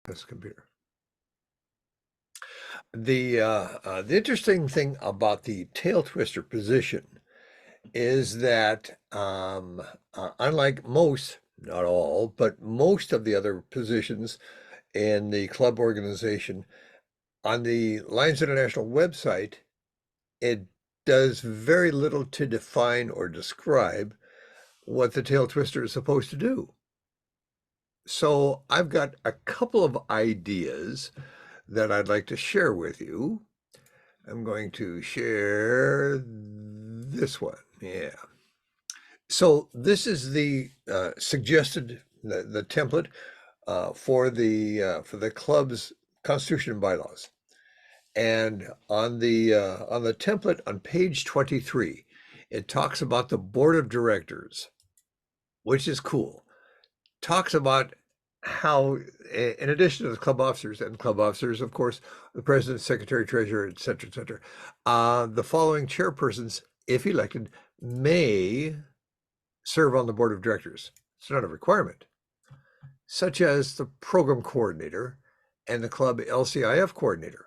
This computer. The interesting thing about the tail twister position is that unlike most, not all, but most of the other positions in the club organization, on the Lions International website, it does very little to define or describe what the tail twister is supposed to do. So I've got a couple of ideas that I'd like to share with you. I'm going to share this one. Yeah. So this is the suggested the template for the club's constitution and bylaws. And on the template on page 23, it talks about the board of directors, which is cool. Talks about how, in addition to the club officers, and club officers, of course, the president, secretary, treasurer, et cetera, the following chairpersons, if elected, may serve on the board of directors. It's not a requirement, such as the program coordinator and the club LCIF coordinator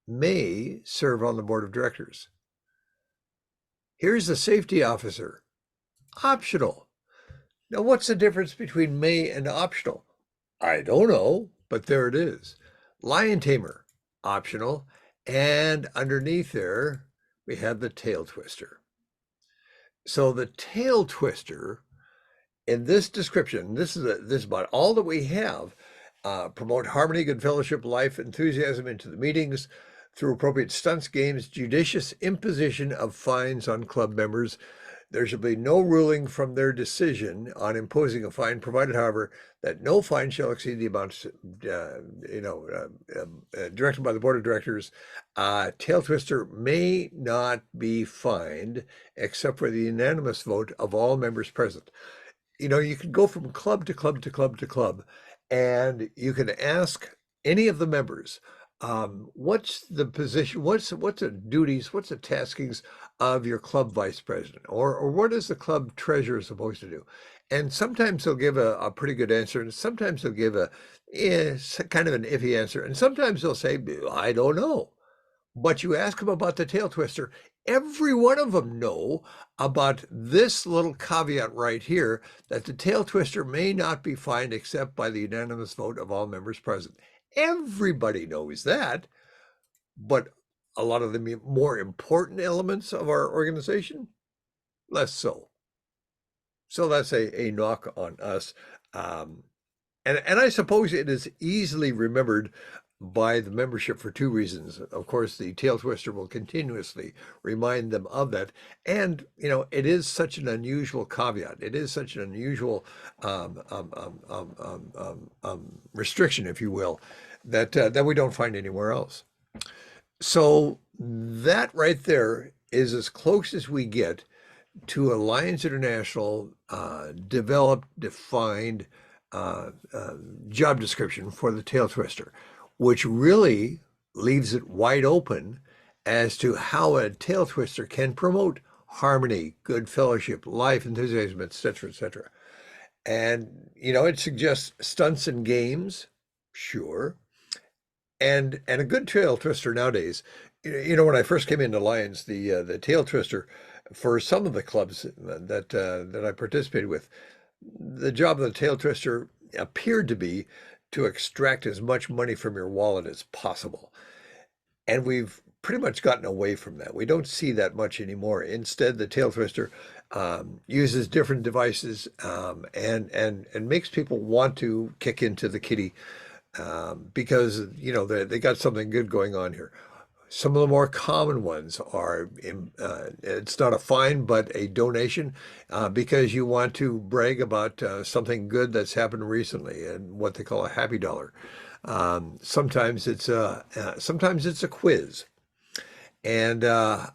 may serve on the board of directors. Here's the safety officer, optional. Now, what's the difference between may and optional? I don't know, but there it is. Lion tamer, optional. And underneath there, we have the tail twister. So the tail twister in this description, this is about all that we have. Promote harmony, good fellowship, life, enthusiasm into the meetings through appropriate stunts, games, judicious imposition of fines on club members. There shall be no ruling from their decision on imposing a fine, provided, however, that no fine shall exceed the amount, directed by the board of directors. Tail twister may not be fined except for the unanimous vote of all members present. You can go from club to club to club to club, and you can ask any of the members, what's the position, what's the duties, what's the taskings of your club vice president, or what is the club treasurer supposed to do? And sometimes they'll give a pretty good answer, and sometimes they'll give a kind of an iffy answer, and sometimes they'll say, I don't know. But you ask them about the tail twister, every one of them know about this little caveat right here, that the tail twister may not be fined except by the unanimous vote of all members present. Everybody knows that, but a lot of the more important elements of our organization, less so. So that's a knock on us. And I suppose it is easily remembered by the membership for two reasons. Of course, the tail twister will continuously remind them of that. And, it is such an unusual caveat. It is such an unusual restriction, if you will, that we don't find anywhere else. So that right there is as close as we get to a Lions International developed, defined job description for the tail twister, which really leaves it wide open as to how a tail twister can promote harmony, good fellowship, life, enthusiasm, et cetera, et cetera. And, it suggests stunts and games, sure. And a good tail twister nowadays, when I first came into Lions, the tail twister for some of the clubs that I participated with, the job of the tail twister appeared to be to extract as much money from your wallet as possible. And we've pretty much gotten away from that. We don't see that much anymore. Instead, the tail twister uses different devices and makes people want to kick into the kitty because, they got something good going on here. Some of the more common ones are, it's not a fine, but a donation because you want to brag about something good that's happened recently and what they call a happy dollar. Sometimes it's a quiz, and I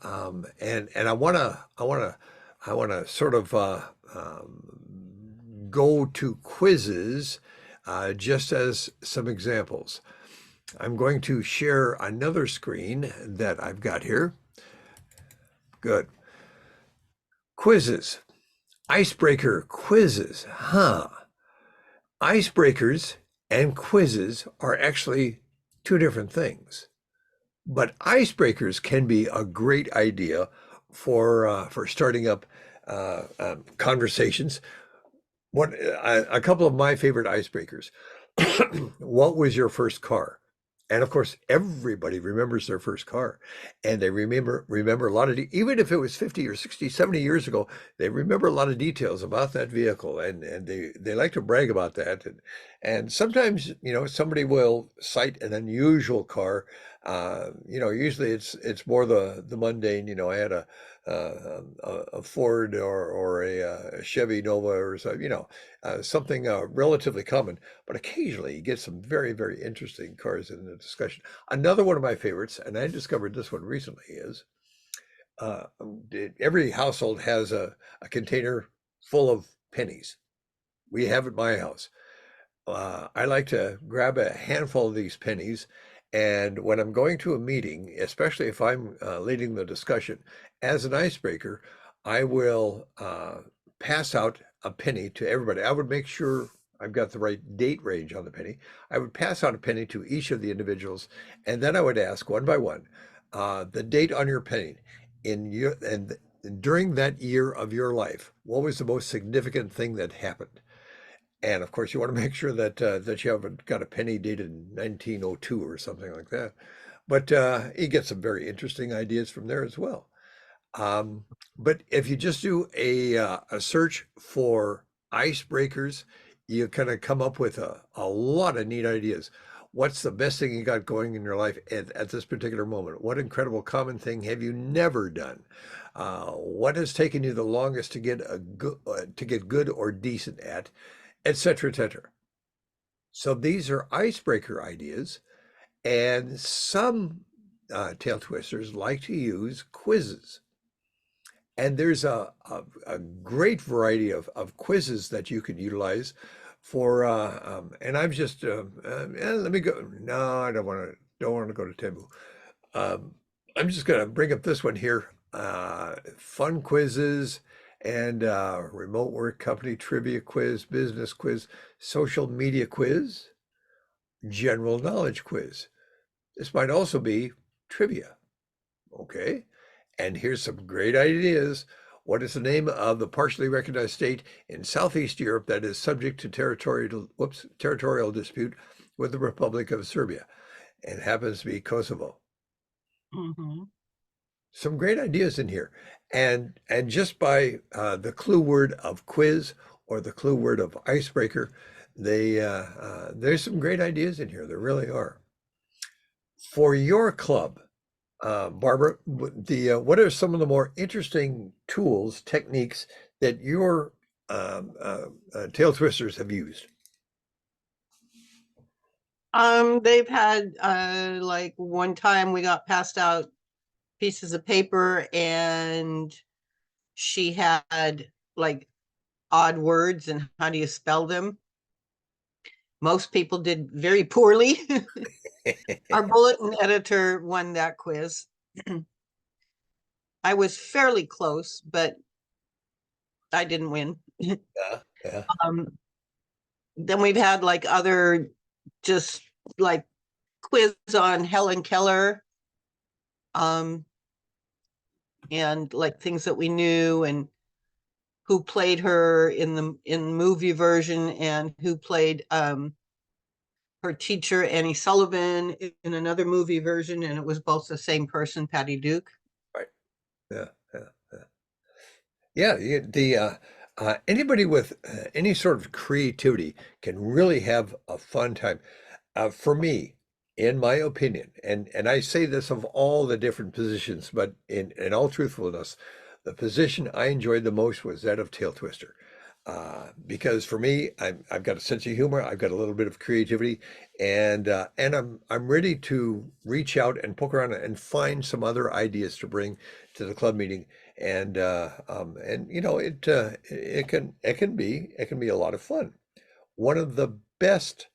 want to sort of go to quizzes just as some examples. I'm going to share another screen that I've got here. Good. Quizzes. Icebreaker quizzes. Icebreakers and quizzes are actually two different things. But icebreakers can be a great idea for starting up conversations. What a couple of my favorite icebreakers. What was your first car? And of course, everybody remembers their first car, and they remember a lot of even if it was 50 or 60, 70 years ago, they remember a lot of details about that vehicle, and they like to brag about that. And sometimes, somebody will cite an unusual car. Usually it's more the mundane. I had a Ford or a Chevy Nova or so, something relatively common. But occasionally you get some very, very interesting cars in the discussion. Another one of my favorites, and I discovered this one recently, is uh, every household has a container full of pennies. We have at my house. I like to grab a handful of these pennies, and when I'm going to a meeting, especially if I'm leading the discussion, as an icebreaker, I will pass out a penny to everybody. I would make sure I've got the right date range on the penny. I would pass out a penny to each of the individuals, and then I would ask one by one the date on your penny and during that year of your life, what was the most significant thing that happened? And of course, you want to make sure that you haven't got a penny dated in 1902 or something like that. But you get some very interesting ideas from there as well. But if you just do a search for icebreakers, you kind of come up with a lot of neat ideas. What's the best thing you got going in your life at this particular moment? What incredible common thing have you never done? What has taken you the longest to get good or decent at, et cetera, et cetera. So these are icebreaker ideas, and some tail twisters like to use quizzes. And there's a great variety of quizzes that you can utilize for, and I'm just, let me go. No, I don't want to go to Temu. I'm just going to bring up this one here. Fun quizzes and remote work company trivia quiz, business quiz, social media quiz, general knowledge quiz. This might also be trivia. Okay. And here's some great ideas. What is the name of the partially recognized state in Southeast Europe that is subject to territorial dispute with the Republic of Serbia? And happens to be Kosovo. Mm-hmm. Some great ideas in here. And just by the clue word of quiz or the clue word of icebreaker, there's some great ideas in here. There really are. For your club, Barbara, what are some of the more interesting tools, techniques that your tail twisters have used? They've had like one time we got passed out pieces of paper and she had like odd words and how do you spell them? Most people did very poorly. Our bulletin editor won that quiz. I was fairly close, but I didn't win. Yeah, yeah. Then we've had like other just like quiz on Helen Keller, um, and like things that we knew and who played her in the movie version and who played her teacher Annie Sullivan in another movie version, and it was both the same person, Patty Duke. Right. Yeah, yeah, yeah. Yeah, anybody with any sort of creativity can really have a fun time. For me, in my opinion, and I say this of all the different positions, but in all truthfulness, the position I enjoyed the most was that of tail twister. Because for me, I've got a sense of humor, I've got a little bit of creativity, and I'm ready to reach out and poke around and find some other ideas to bring to the club meeting, and it can be a lot of fun. One of the best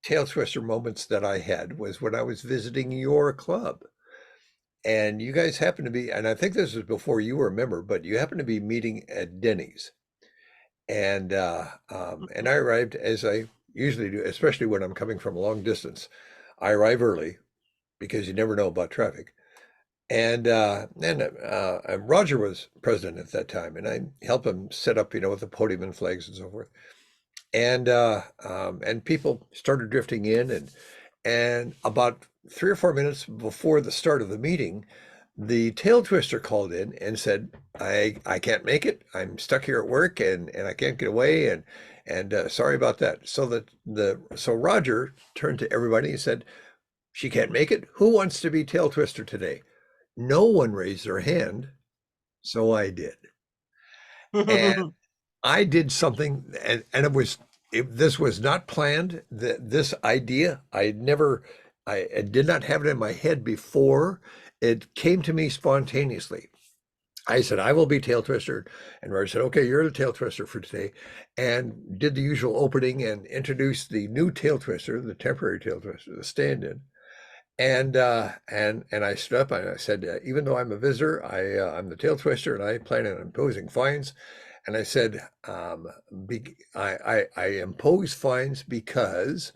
tail twister moments that I had was when I was visiting your club. And you guys happen to be, and I think this was before you were a member, but you happen to be meeting at Denny's. And I arrived as I usually do, especially when I'm coming from a long distance. I arrive early because you never know about traffic. And Roger was president at that time, and I helped him set up, with the podium and flags and so forth. And people started drifting in, and about 3 or 4 minutes before the start of the meeting, the tail twister called in and said, I can't make it. I'm stuck here at work and I can't get away and sorry about that. So Roger turned to everybody and said, she can't make it. Who wants to be tail twister today? No one raised their hand, so I did. And I did something, and this was not planned. This idea, I did not have it in my head before. It came to me spontaneously. I said, I will be tail twister. And Roger said, okay, you're the tail twister for today. And did the usual opening and introduced the new tail twister, the temporary tail twister, the stand-in. And I stood up and I said, even though I'm a visitor, I'm the tail twister and I plan on imposing fines. And I said, I impose fines because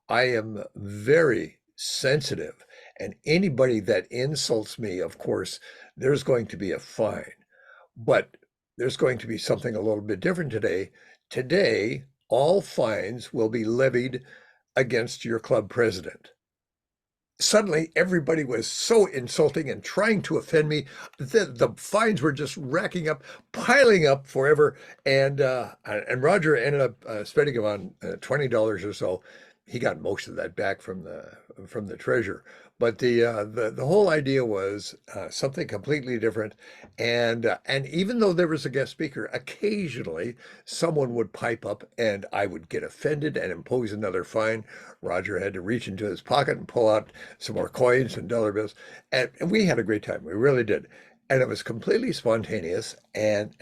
I am very sensitive, and anybody that insults me, of course, there's going to be a fine. But there's going to be something a little bit different today. Today, all fines will be levied against your club president. Suddenly everybody was so insulting and trying to offend me. The fines were just racking up, piling up forever. And Roger ended up spending about $20 or so. He got most of that back from the treasurer. But the whole idea was something completely different. And even though there was a guest speaker, occasionally someone would pipe up and I would get offended and impose another fine. Roger had to reach into his pocket and pull out some more coins and dollar bills. And we had a great time. We really did. And it was completely spontaneous. And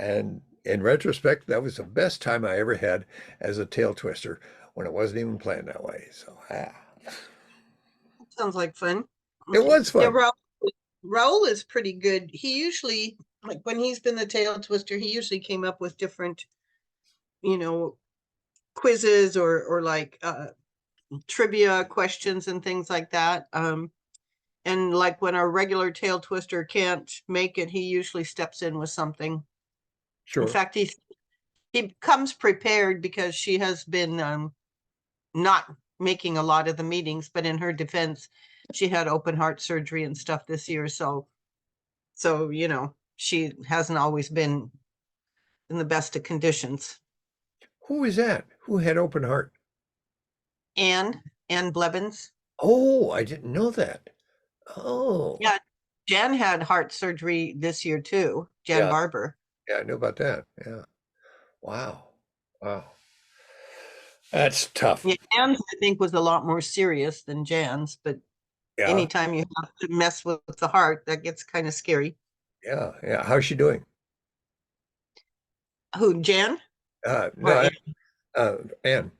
in retrospect, that was the best time I ever had as a tail twister when it wasn't even planned that way. So, Sounds like fun. it was Yeah, fun. Raul is pretty good. He usually, like when he's been the tail twister, he usually came up with different, you know, quizzes or like trivia questions and things like that. And like when our regular tail twister can't make it, he usually steps in with something. In Sure. fact, he comes prepared because she has been not making a lot of the meetings, but in her defense, she had open heart surgery and stuff this year. So, she hasn't always been in the best of conditions. Who is that? Who had open heart? Anne Blevins. Oh, I didn't know that. Oh, Yeah, Jan had heart surgery this year too. Jan yeah. Barber. Yeah, I knew about that. Yeah. Wow. Wow. That's tough. Yeah, Anne's I think was a lot more serious than Jan's, but Yeah. anytime you have to mess with the heart, that gets kind of scary. Yeah. Yeah. How's she doing? Who, Jan or No, Anne.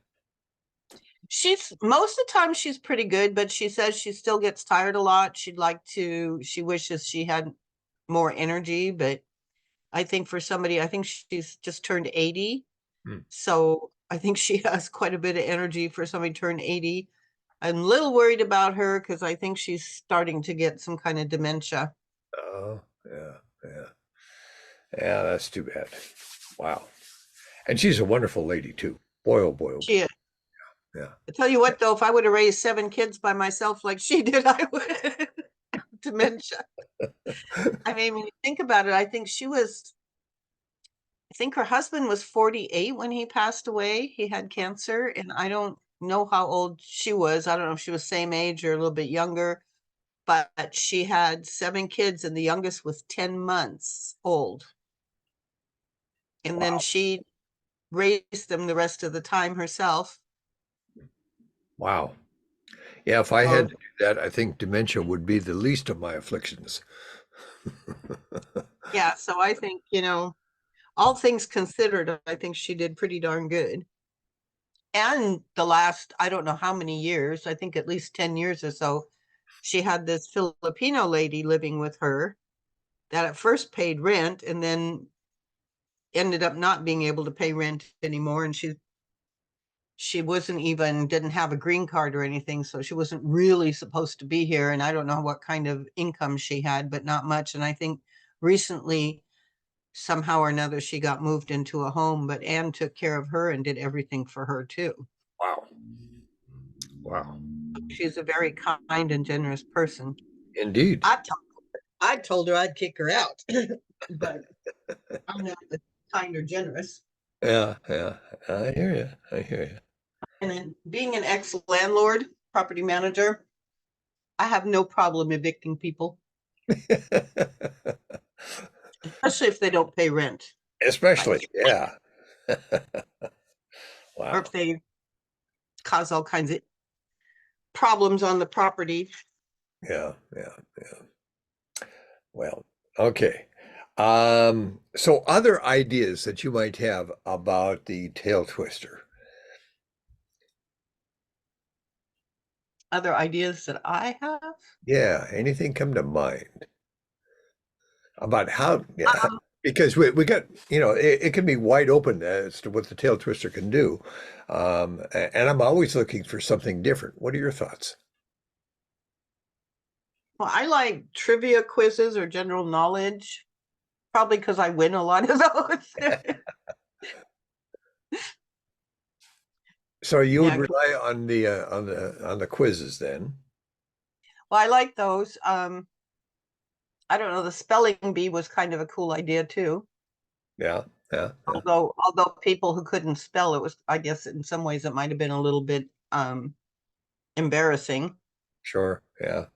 She's most of the time she's pretty good, but she says she still gets tired a lot. She wishes she had more energy, but I think for somebody, I think she's just turned 80. Hmm. So I think she has quite a bit of energy for somebody turned 80. I'm a little worried about her because I think she's starting to get some kind of dementia. Oh, yeah. Yeah. Yeah. That's too bad. Wow. And she's a wonderful lady too. Boy, oh boy, oh boy. She is. Yeah. I tell you what, though, if I would have raised 7 kids by myself like she did, I would dementia. I mean, when you think about it, I think her husband was 48 when he passed away. He had cancer, and I don't know how old she was. I don't know if she was same age or a little bit younger, but she had 7 kids, and the youngest was 10 months old. And then Wow. she raised them the rest of the time herself. Wow. Yeah. If I So, had to do that, I think dementia would be the least of my afflictions. yeah, so I think, all things considered, I think she did pretty darn good. And the last, I don't know how many years, I think at least 10 years or so, she had this Filipino lady living with her that at first paid rent and then ended up not being able to pay rent anymore. And she she wasn't even, didn't have a green card or anything, so she wasn't really supposed to be here. And I don't know what kind of income she had, but not much. And I think recently, somehow or another, she got moved into a home, but Anne took care of her and did everything for her too. Wow. Wow. She's a very kind and generous person. Indeed. I told her I'd kick her out, but I'm not the kind or generous. Yeah, yeah. I hear you. I hear And then being an ex-landlord, property manager, I have no problem evicting people, you. especially if they don't pay rent. Especially, Like, yeah. or Wow. if they cause all kinds of problems on the property. Yeah, yeah, yeah. Well, okay. So other ideas that you might have about the tail twister? Other ideas that I have. Yeah, anything come to mind about how, yeah, because we got, it can be wide open as to what the tail twister can do. And I'm always looking for something different. What are your thoughts? Well, I like trivia quizzes or general knowledge, probably because I win a lot of those. So you would Yeah, rely on the quizzes then? well, I like those. I don't know, the spelling bee was kind of a cool idea too. Yeah, yeah, yeah. Although people who couldn't spell it was, I guess in some ways it might have been a little bit embarrassing. Sure, yeah.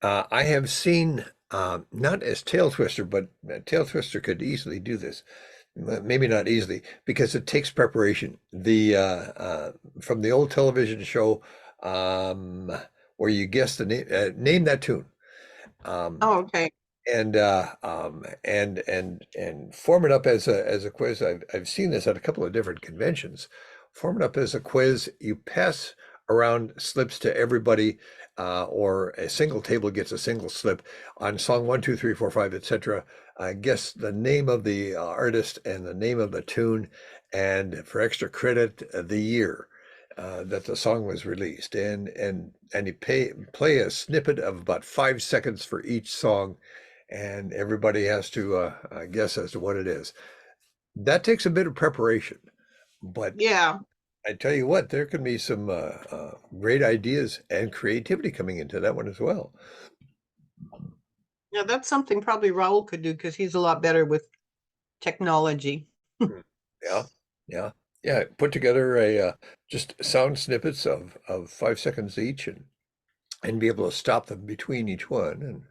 I have seen not as tail twister, but tail twister could easily do this. Maybe not easily because it takes preparation. The From the old television show um, where you guess the name that tune. Um, Oh, okay. and form it up as a quiz. I've seen this at a couple of different conventions. Form it up as a quiz. You pass around slips to everybody, or a single table gets a single slip on song 1, 2, 3, 4, 5, etc. Guess the name of the artist and the name of the tune, and for extra credit, the year that the song was released, and you play a snippet of about 5 seconds for each song, and everybody has to guess as to what it is. That takes a bit of preparation, but Yeah. I tell you what, there can be some great ideas and creativity coming into that one as well. Yeah, that's something probably Raul could do because he's a lot better with technology. Mm. Yeah, yeah, yeah. Put together a just sound snippets of 5 seconds each, and be able to stop them between each one, and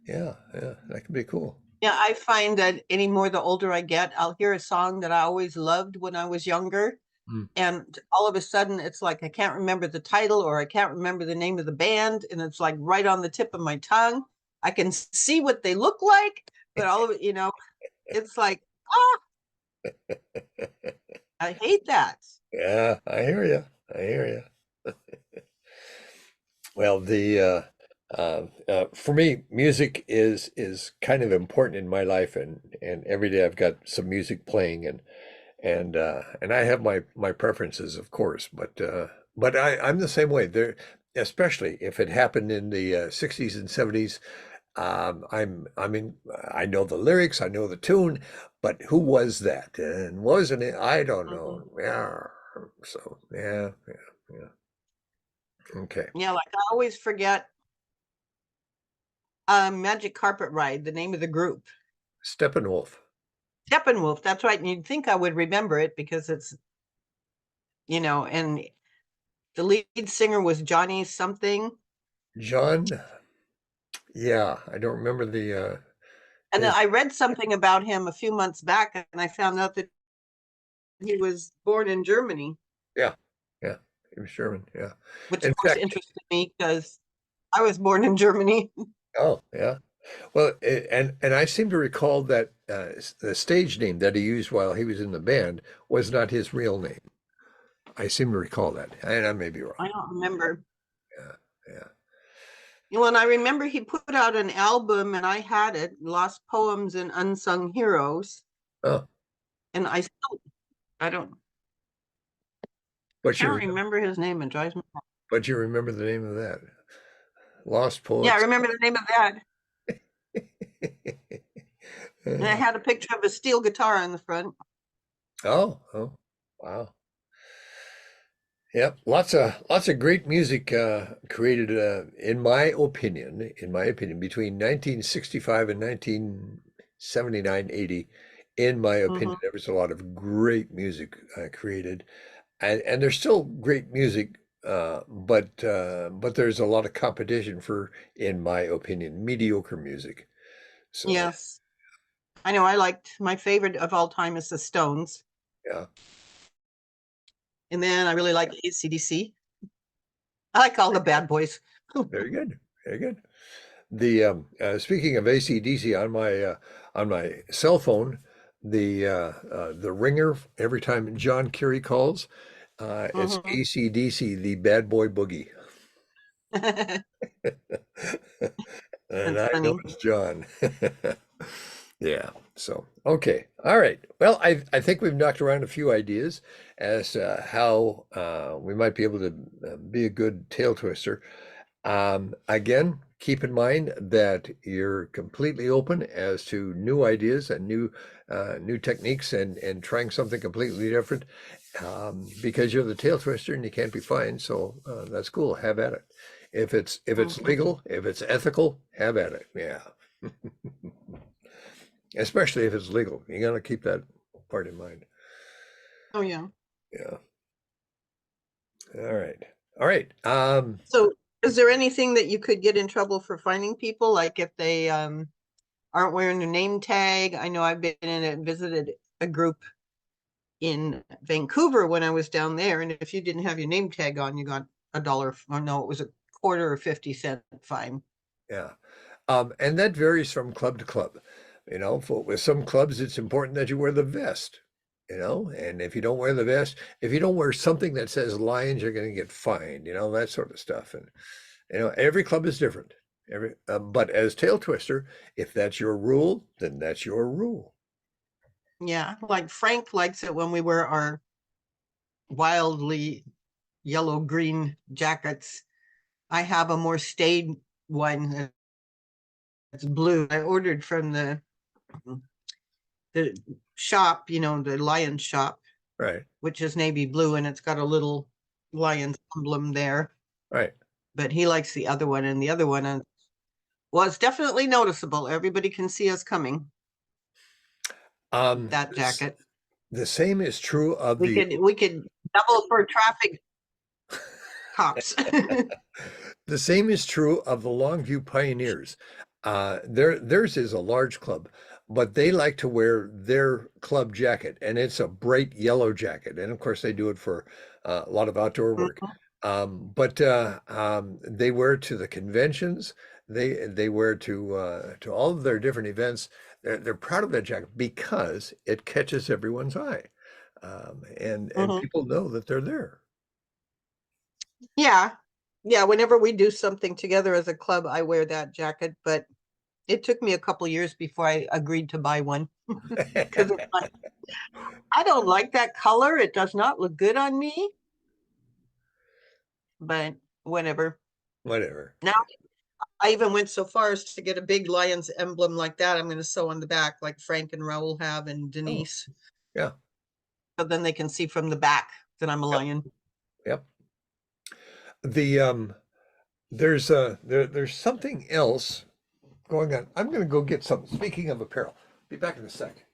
yeah, yeah, that can be cool. Yeah, I find that any more the older I get, I'll hear a song that I always loved when I was younger. Mm. And all of a sudden, it's like I can't remember the title or I can't remember the name of the band. And it's like right on the tip of my tongue. I can see what they look like, but all of it, it's like, oh, I hate that. Yeah, I hear you. I hear you. Well, the for me, music is kind of important in my life, and every day I've got some music playing, and I have my preferences, of course, but I'm the same way. There, especially if it happened in the 60s and 70s. I mean, I know the lyrics, I know the tune, but who was that? And wasn't it? I don't Mhm. know. Yeah. So yeah, yeah, yeah. Okay. Yeah, like I always forget Magic Carpet Ride, the name of the group. Steppenwolf. Steppenwolf, that's right. And you'd think I would remember it because it's, and the lead singer was Johnny something. John. Yeah, I don't remember the And then his. I read something about him a few months back, and I found out that he was born in Germany, Yeah, yeah. He was German. Yeah. which In of course fact, interested me because I was born in Germany. oh yeah. Well, and I seem to recall that the stage name that he used while he was in the band was not his real name. I seem to recall that, and I may be I wrong. don't remember. Yeah, yeah. Well, and I remember he put out an album, and I had it, Lost Poems and Unsung Heroes. Oh, And I still, I don't, But I you don't remember, remember his name. It drives me. but you remember the name of that. Lost Yeah, I Poets. remember the name of that. And I had a picture of a steel guitar on the front. Oh, wow. Yep, lots of great music created, in my opinion, between 1965 and 1979, 80. In my Hmm. opinion, there was a lot of great music created, and there's still great music, but there's a lot of competition for, in my opinion, mediocre music. So Yes. I know I liked my favorite of all time is the Stones. yeah, And then I really like AC/DC. I like all the bad boys. very good, very good. The speaking of AC/DC, on my cell phone, the ringer every time John Kerry calls, it's Hmm. AC/DC, the Bad Boy Boogie, That's and I know funny. it's John. Yeah. So okay, all right. Well, I think we've knocked around a few ideas as to how we might be able to be a good tail twister. Again, keep in mind that you're completely open as to new ideas and new techniques and trying something completely different, because you're the tail twister and you can't be fined. So that's cool. Have at it. If it's Mhm. legal, if it's ethical, have at it. Yeah, especially if it's legal. You got to keep that part in mind. Oh, yeah. Yeah. All right. All right. So is there anything that you could get in trouble for finding people, like if they aren't wearing their name tag? I know I've been in and visited a group in Vancouver when I was down there, and if you didn't have your name tag on, you got a dollar, or no, it was a quarter or 50 cent fine. Yeah. And that varies from club to club. With some clubs, it's important that you wear the vest, and if you don't wear the vest, if you don't wear something that says Lions, you're going to get fined, that sort of stuff. And, every club is different. But as tail twister, if that's your rule, then that's your rule. Yeah, like Frank likes it when we wear our wildly yellow green jackets. I have a more staid one that's blue. I ordered from the shop, the lion shop, Right. which is navy blue, and it's got a little lion emblem there. Right. But he likes the other one, and the other one was definitely noticeable. Everybody can see us coming. That This, jacket. the same is true of We the could we could double for traffic cops. The same is true of the Longview Pioneers. Theirs is a large club, but they like to wear their club jacket, and it's a bright yellow jacket. And of course, they do it for a lot of outdoor work. But they wear it to the conventions. They wear to all of their different events. They're proud of that jacket because it catches everyone's eye, and Mhm. people know that they're there. Yeah. Yeah, whenever we do something together as a club, I wear that jacket, but it took me a couple years before I agreed to buy one because it's like, I don't like that color. It does not look good on me, but whatever. Whatever. Now I even went so far as to get a big lion's emblem like that. I'm going to sew on the back like Frank and Raoul have and Oh, Denise. yeah. So then they can see from the back that I'm a Yep. lion. Yep. The there's something else going on. I'm going to go get something. Speaking of apparel, be back in a sec.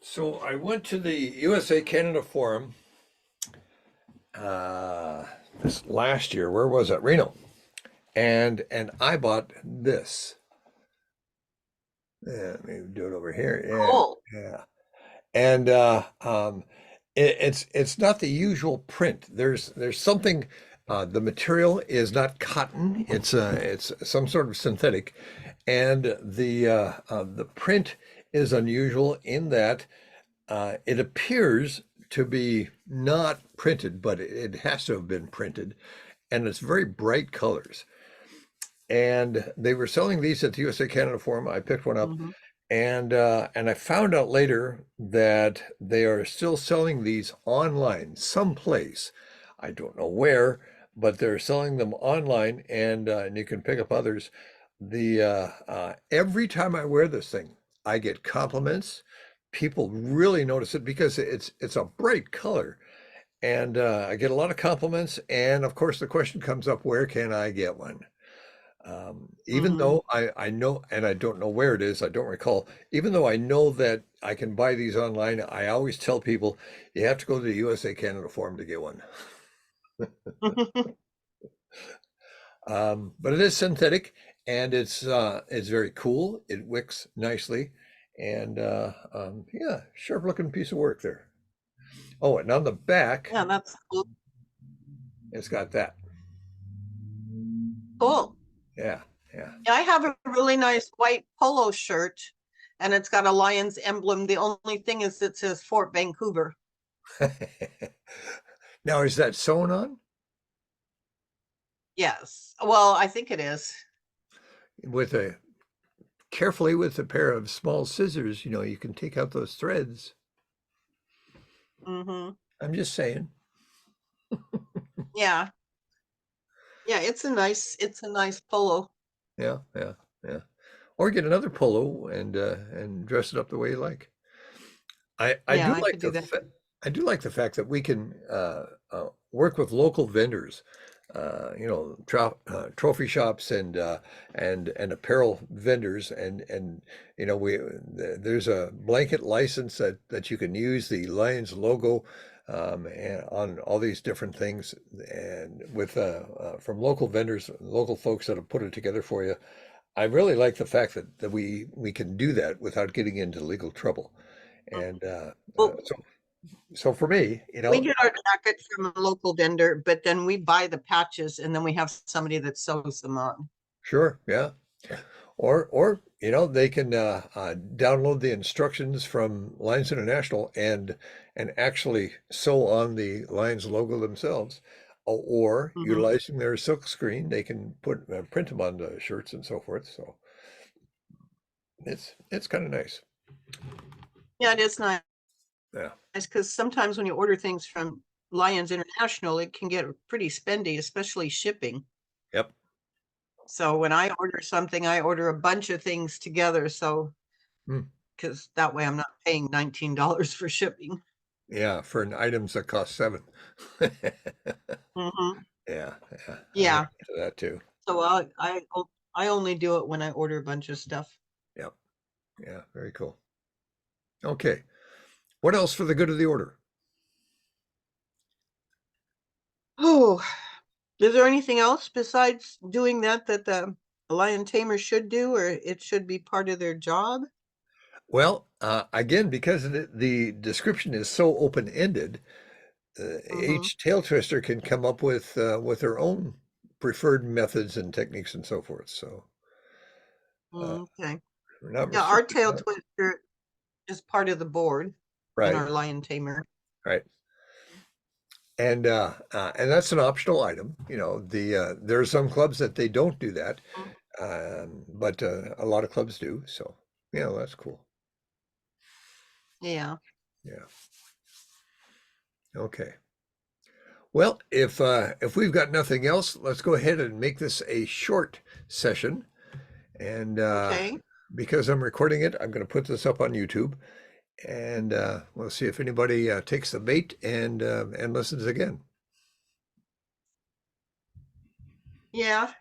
So I went to the USA Canada Forum uh, this last year. Where was it? Reno, and I bought this. Yeah, let me do it over here. Cool. Yeah. And it's not the usual print. There's something. The material is not cotton. It's some sort of synthetic, and the print is unusual in that it appears to be not printed, but it has to have been printed, and it's very bright colors. And they were selling these at the USA Canada Forum. I picked one up, Mhm. and I found out later that they are still selling these online someplace. I don't know where, but they're selling them online, and you can pick up others. The every time I wear this thing, I get compliments. People really notice it because it's a bright color, and I get a lot of compliments. And of course, the question comes up, where can I get one? Even Mhm. though I know, and I don't know where it is, I don't recall, even though I know that I can buy these online, I always tell people you have to go to the USA Canada Forum to get one. But it is synthetic, and it's very cool. It wicks nicely, and yeah, sharp looking piece of work there. Oh, and on the back, Yeah, that's cool. it's got that. Cool. Yeah, yeah. Yeah, I have a really nice white polo shirt and it's got a lion's emblem. The only thing is it says Fort Vancouver. Now, is that sewn on Yes. Well, I think it is. with a carefully with a pair of small scissors? You know, you can take out those threads. Mm-hmm. I'm just saying. Yeah. Yeah, it's a nice polo. Yeah, yeah, yeah. Or get another polo and dress it up the way you like. I Yeah, do I like could do the that. I do like the fact that we can work with local vendors, you know, trophy shops and apparel vendors, and you know there's a blanket license that you can use the Lions logo and on all these different things, and with from local vendors, local folks that have put it together for you. I really like the fact that we can do that without getting into legal trouble. And Well, so for me, you we know, get our jackets from a local vendor, but then we buy the patches and then we have somebody that sews them on. sure, yeah. Or you know, they can download the instructions from Lions International and actually sew on the Lions logo themselves. Or Hmm. utilizing their silk screen, they can put print them on the shirts and so forth. So it's kind of nice. Yeah, it is nice Yeah. because sometimes when you order things from Lions International, it can get pretty spendy, especially shipping. Yep. So when I order something, I order a bunch of things together. So Hmm. because that way I'm not paying $19 for shipping. Yeah, for an items that cost seven. Hmm. Yeah, yeah, I run Yeah. into that too. So I only do it when I order a bunch of stuff. Yep, yeah, very cool. Okay, what else for the good of the order? Oh, is there anything else besides doing that that the lion tamer should do, or it should be part of their job? Well, again, because the description is so open-ended, Hmm. each tail twister can come up with their own preferred methods and techniques and so forth. So uh, Okay. we're not Yeah, our restricted. tail twister is part of the board in Right, our lion tamer. right. And that's an optional item. You know, there are some clubs that they don't do that, Mhm. but a lot of clubs do. So, you know, that's cool. Yeah. Yeah. Okay. Well, if we've got nothing else, let's go ahead and make this a short session. And Okay. because I'm recording it, I'm going to put this up on YouTube, and we'll see if anybody takes the bait and listens again. Yeah.